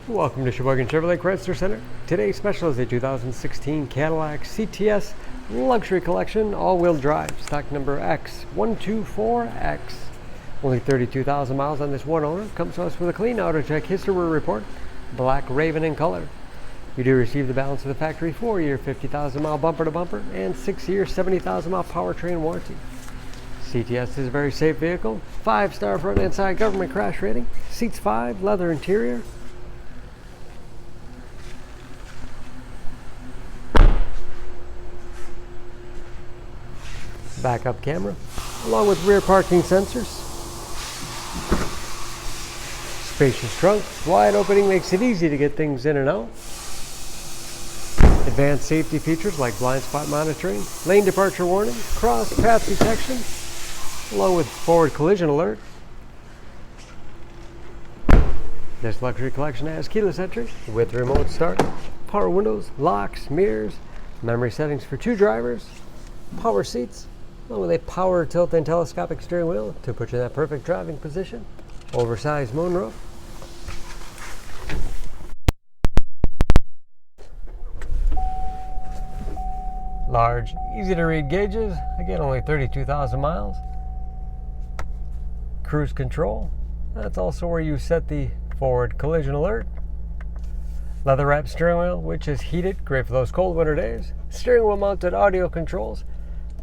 Welcome to Sheboygan Chevrolet Chrysler Center. Today's special is a 2016 Cadillac CTS Luxury Collection all-wheel drive, stock number X124X. Only 32,000 miles on this one owner. Comes to us with a clean auto check history report, black Raven in color. You do receive the balance of the factory 4-year 50,000 mile bumper to bumper and 6-year 70,000 mile powertrain warranty. CTS is a very safe vehicle, 5-star front and side government crash rating, seats 5, leather interior. Backup camera, along with rear parking sensors. Spacious trunk, wide opening makes it easy to get things in and out. Advanced safety features like blind spot monitoring, lane departure warning, cross path detection, along with forward collision alert. This luxury collection has keyless entry with remote start, power windows, locks, mirrors, memory settings for 2 drivers, power seats, along with a power tilt and telescopic steering wheel to put you in that perfect driving position. Oversized moonroof. Large, easy to read gauges. Again, only 32,000 miles. Cruise control. That's also where you set the forward collision alert. Leather wrapped steering wheel, which is heated, great for those cold winter days. Steering wheel mounted audio controls.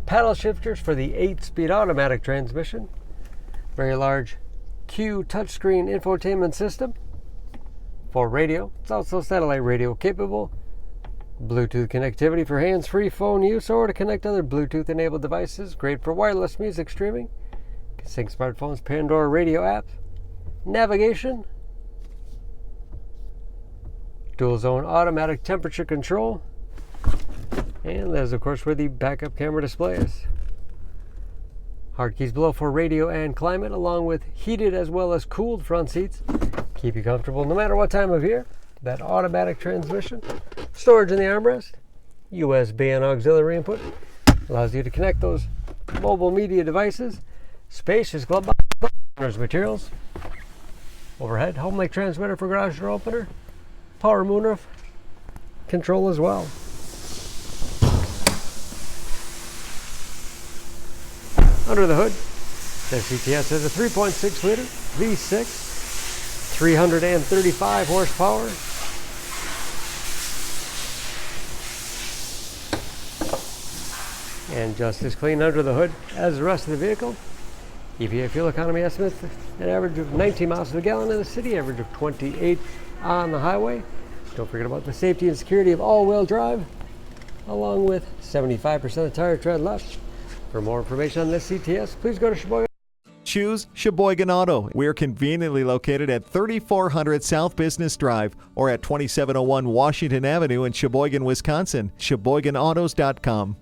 Paddle shifters for the 8-speed automatic transmission. Very large Q touchscreen infotainment system. For radio, it's also satellite radio capable. Bluetooth connectivity for hands-free phone use or to connect other Bluetooth-enabled devices. Great for wireless music streaming. Can sync smartphones, Pandora radio app. Navigation. Dual zone automatic temperature control. And that is, of course, where the backup camera display is. Hard keys below for radio and climate, along with heated as well as cooled front seats. Keep you comfortable no matter what time of year. That automatic transmission. Storage in the armrest. USB and auxiliary input. Allows you to connect those mobile media devices. Spacious glove box. There's materials. Overhead home-like transmitter for garage door opener. Power moonroof control as well. Under the hood, the CTS has a 3.6 liter V6, 335 horsepower. And just as clean under the hood as the rest of the vehicle. EPA fuel economy estimates an average of 19 miles per gallon in the city, average of 28 on the highway. Don't forget about the safety and security of all-wheel drive, along with 75% of tire tread left. For more information on this CTS, please go to Sheboygan. Choose Sheboygan Auto. We're conveniently located at 3400 South Business Drive or at 2701 Washington Avenue in Sheboygan, Wisconsin. SheboyganAutos.com.